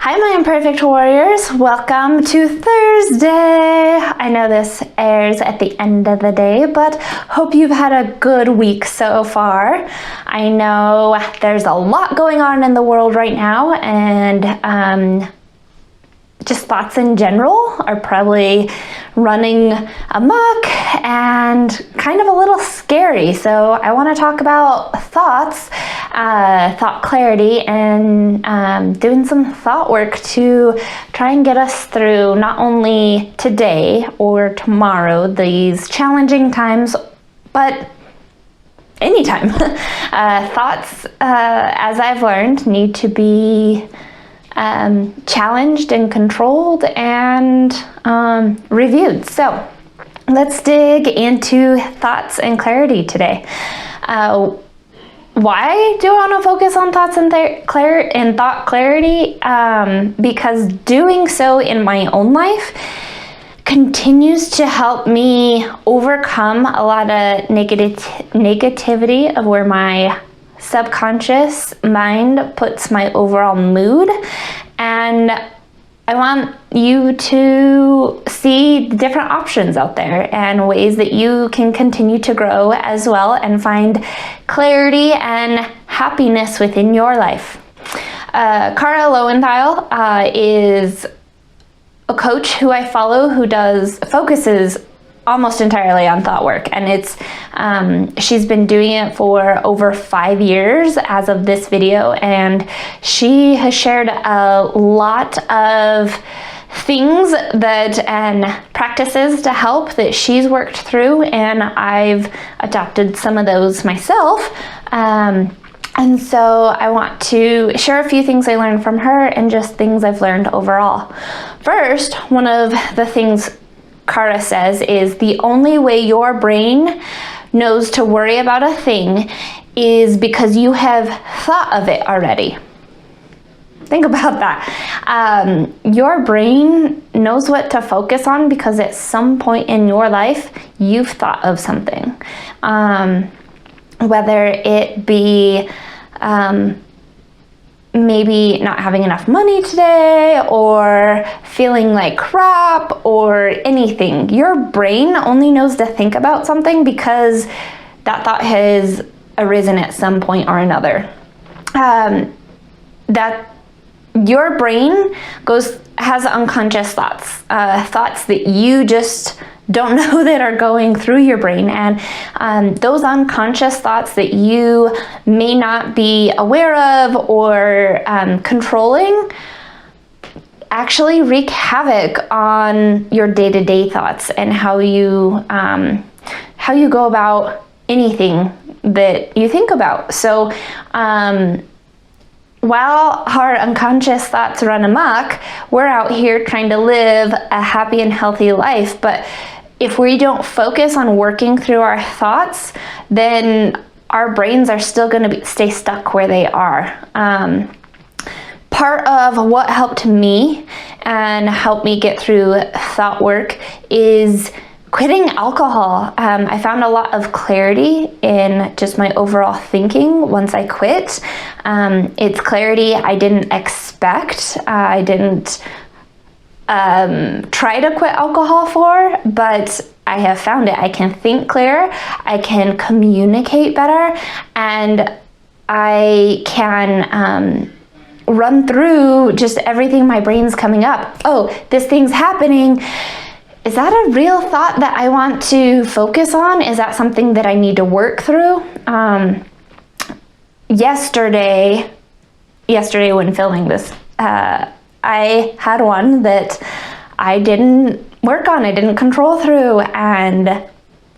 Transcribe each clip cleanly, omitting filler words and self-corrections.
Hi, my imperfect warriors. Welcome to Thursday. I know this airs at the end of the day, but hope you've had a good week so far. I know there's a lot going on in the world right now, and just thoughts in general are probably running amok and kind of a little scary. So I want to talk about thoughts, thought clarity, and doing some thought work to try and get us through not only today or tomorrow, these challenging times, but anytime. Thoughts, as I've learned, need to be challenged and controlled and reviewed. So let's dig into thoughts and clarity today. Why do I want to focus on thoughts and thought clarity? Because doing so in my own life continues to help me overcome a lot of negativity of where my subconscious mind puts my overall mood, and I want you to see different options out there and ways that you can continue to grow as well and find clarity and happiness within your life. Cara Lowenthal is a coach who I follow who focuses almost entirely on thought work, and she's been doing it for over 5 years as of this video, and she has shared a lot of things and practices to help that she's worked through, and I've adopted some of those myself. And so I want to share a few things I learned from her and just things I've learned overall. First, one of the things Cara says is the only way your brain knows to worry about a thing is because you have thought of it already. Think about that. Your brain knows what to focus on because at some point in your life, you've thought of something. Whether it be maybe not having enough money today, or feeling like crap, or anything. Your brain only knows to think about something because that thought has arisen at some point or another. That your brain has unconscious thoughts, thoughts that you just don't know that are going through your brain, and those unconscious thoughts that you may not be aware of or controlling actually wreak havoc on your day-to-day thoughts and how you go about anything that you think about. So while our unconscious thoughts run amok, we're out here trying to live a happy and healthy life, but if we don't focus on working through our thoughts, then our brains are still going to stay stuck where they are. Part of what helped me and helped me get through thought work is quitting alcohol. I found a lot of clarity in just my overall thinking once I quit. It's clarity I didn't expect. I didn't try to quit alcohol for, but I have found it. I can think clearer, I can communicate better, and I can run through just everything my brain's coming up. Oh, this thing's happening. Is that a real thought that I want to focus on? Is that something that I need to work through? Yesterday when filming this, I had one that I didn't work on, I didn't control through, and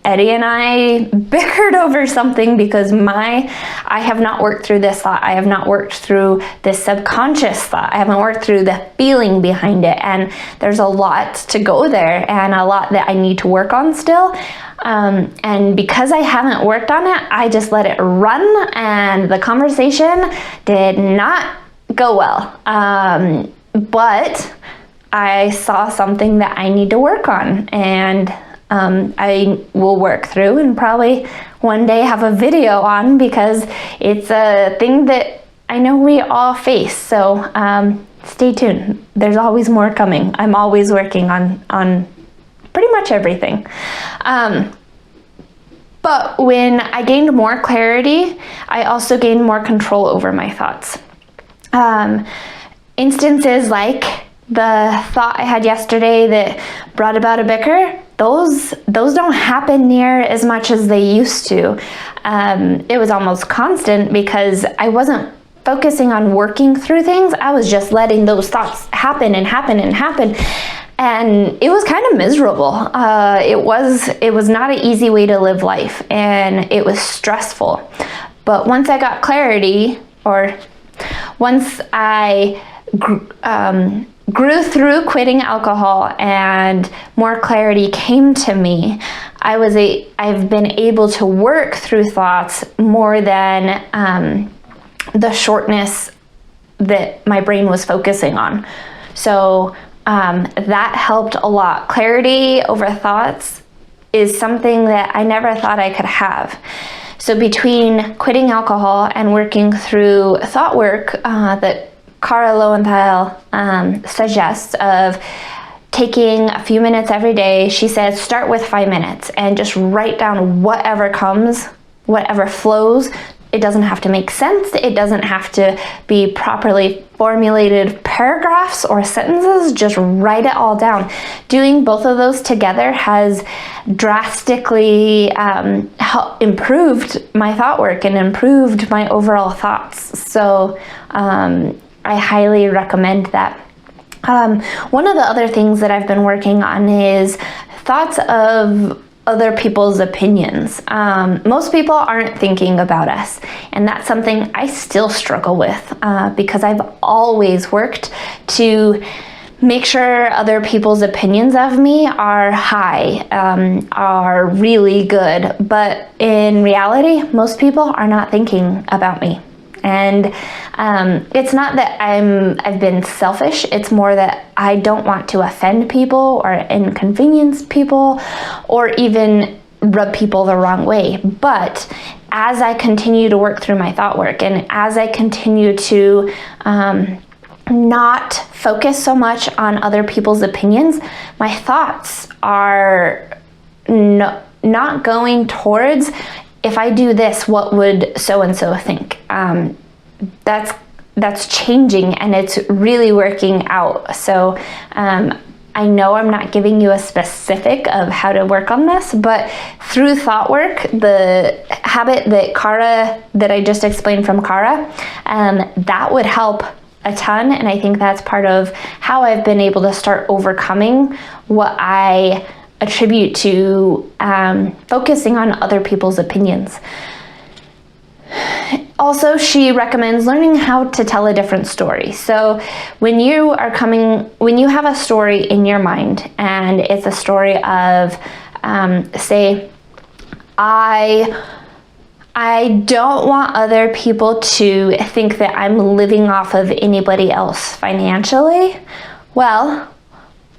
Eddie and I bickered over something because I have not worked through this thought. I have not worked through this subconscious thought. I haven't worked through the feeling behind it, and there's a lot to go there and a lot that I need to work on still. And because I haven't worked on it, I just let it run, and the conversation did not go well. But I saw something that I need to work on, and I will work through and probably one day have a video on, because it's a thing that I know we all face. So stay tuned. There's always more coming. I'm always working on pretty much everything. But when I gained more clarity, I also gained more control over my thoughts. Instances like the thought I had yesterday that brought about a bicker, those don't happen near as much as they used to. It was almost constant because I wasn't focusing on working through things. I was just letting those thoughts happen and happen and happen. And it was kind of miserable. It was not an easy way to live life, and it was stressful. But once I got clarity, or once I grew through quitting alcohol and more clarity came to me, I've been able to work through thoughts more than the shortness that my brain was focusing on. So that helped a lot. Clarity over thoughts is something that I never thought I could have. So between quitting alcohol and working through thought work that Cara Lowenthal suggests of taking a few minutes every day, she says start with 5 minutes and just write down whatever comes, whatever flows. It doesn't have to make sense. It doesn't have to be properly formulated paragraphs or sentences. Just write it all down. Doing both of those together has drastically improved my thought work and improved my overall thoughts. So I highly recommend that. One of the other things that I've been working on is thoughts of other people's opinions. Most people aren't thinking about us, and that's something I still struggle with because I've always worked to make sure other people's opinions of me are high, are really good, but in reality, most people are not thinking about me. And it's not that I've been selfish, it's more that I don't want to offend people or inconvenience people or even rub people the wrong way. But as I continue to work through my thought work and as I continue to not focus so much on other people's opinions, my thoughts are not going towards, if I do this, what would so-and-so think? That's changing and it's really working out. So I know I'm not giving you a specific of how to work on this, but through thought work, the habit that I just explained from Cara, that would help a ton. And I think that's part of how I've been able to start overcoming what I attribute to focusing on other people's opinions. Also, she recommends learning how to tell a different story. So when you have a story in your mind and it's a story of, say, I don't want other people to think that I'm living off of anybody else financially. Well,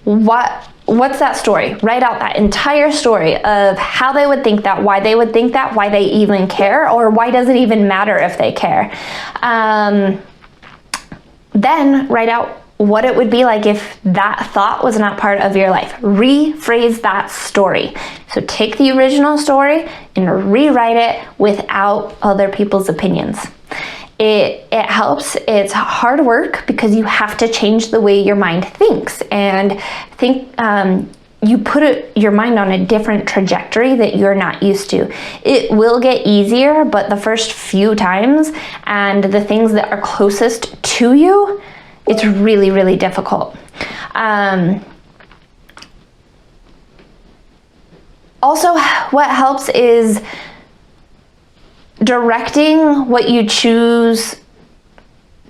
what's that story? Write out that entire story of how they would think that, why they would think that, why they even care, or why does it even matter if they care. Then write out what it would be like if that thought was not part of your life. Rephrase that story. So take the original story and rewrite it without other people's opinions. It helps. It's hard work because you have to change the way your mind thinks and you put your mind on a different trajectory that you're not used to. It will get easier, but the first few times and the things that are closest to you, it's really, really difficult. Also, what helps is directing what you choose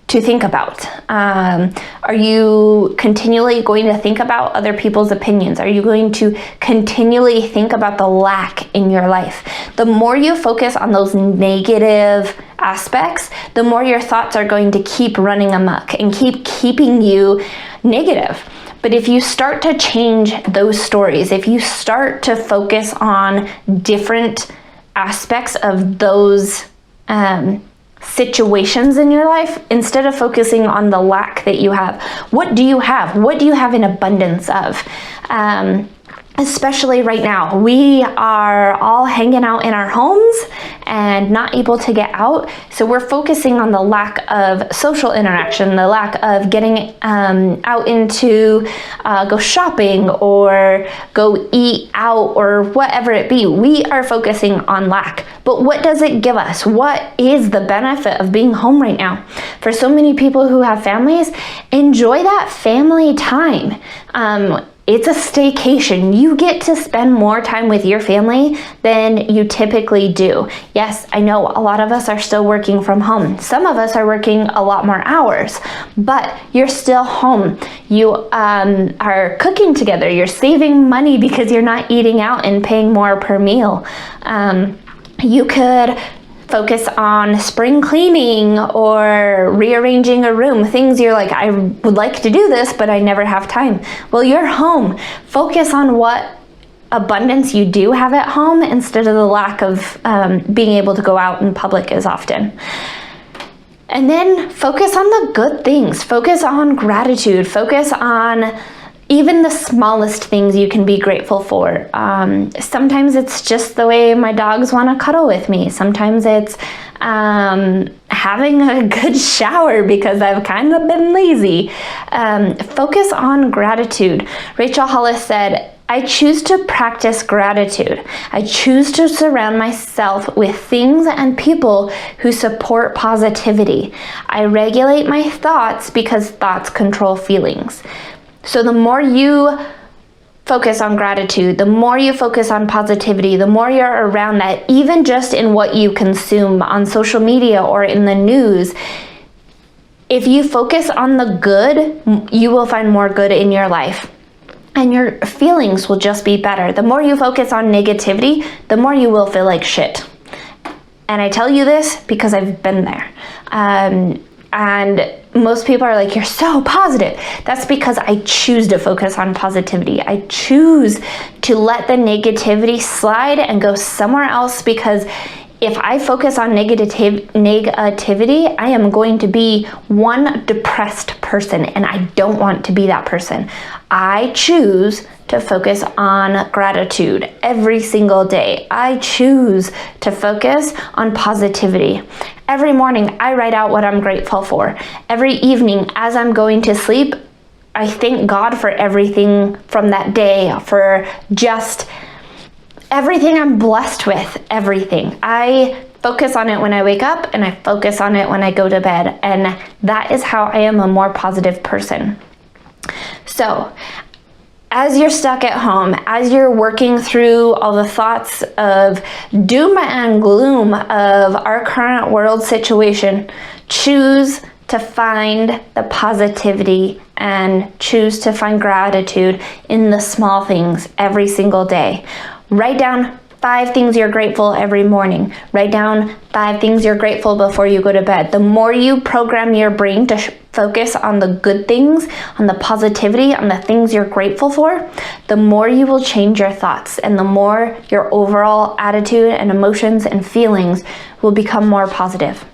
to think about. Are you continually going to think about other people's opinions? Are you going to continually think about the lack in your life? The more you focus on those negative aspects, the more your thoughts are going to keep running amok and keep keeping you negative. But if you start to change those stories, if you start to focus on different aspects of those situations in your life instead of focusing on the lack that you have. What do you have? What do you have in abundance of? Especially right now, we are all hanging out in our homes and not able to get out. So we're focusing on the lack of social interaction, the lack of getting out into go shopping or go eat out or whatever it be. We are focusing on lack. But what does it give us? What is the benefit of being home right now? For so many people who have families, enjoy that family time. It's a staycation. You get to spend more time with your family than you typically do. Yes, I know a lot of us are still working from home. Some of us are working a lot more hours, but you're still home. You are cooking together. You're saving money because you're not eating out and paying more per meal. You could focus on spring cleaning or rearranging a room, things you're like, I would like to do this, but I never have time. Well, you're home. Focus on what abundance you do have at home instead of the lack of being able to go out in public as often. And then focus on the good things. Focus on gratitude. Focus on even the smallest things you can be grateful for. Sometimes it's just the way my dogs want to cuddle with me. Sometimes it's having a good shower because I've kind of been lazy. Focus on gratitude. Rachel Hollis said, I choose to practice gratitude. I choose to surround myself with things and people who support positivity. I regulate my thoughts because thoughts control feelings. So the more you focus on gratitude, the more you focus on positivity, the more you're around that, even just in what you consume on social media or in the news, if you focus on the good, you will find more good in your life. And your feelings will just be better. The more you focus on negativity, the more you will feel like shit. And I tell you this because I've been there. And most people are like, you're so positive. That's because I choose to focus on positivity. I choose to let the negativity slide and go somewhere else, because if I focus on negativity, I am going to be one depressed person, and I don't want to be that person. I choose to focus on gratitude every single day. I choose to focus on positivity. Every morning, I write out what I'm grateful for. Every evening, as I'm going to sleep, I thank God for everything from that day, for just everything I'm blessed with, everything. I focus on it when I wake up, and I focus on it when I go to bed. And that is how I am a more positive person. So, as you're stuck at home, as you're working through all the thoughts of doom and gloom of our current world situation, choose to find the positivity and choose to find gratitude in the small things every single day. Write down 5 things you're grateful every morning. Write down 5 things you're grateful before you go to bed. The more you program your brain to focus on the good things, on the positivity, on the things you're grateful for, the more you will change your thoughts, and the more your overall attitude and emotions and feelings will become more positive.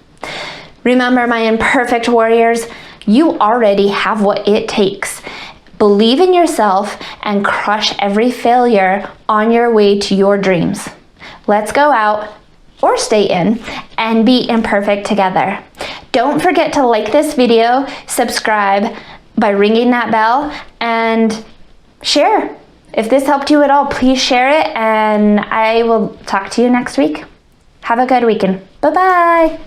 Remember, my imperfect warriors, you already have what it takes. Believe in yourself and crush every failure on your way to your dreams. Let's go out, or stay in, and be imperfect together. Don't forget to like this video, subscribe by ringing that bell, and share. If this helped you at all, please share it, and I will talk to you next week. Have a good weekend. Bye-bye.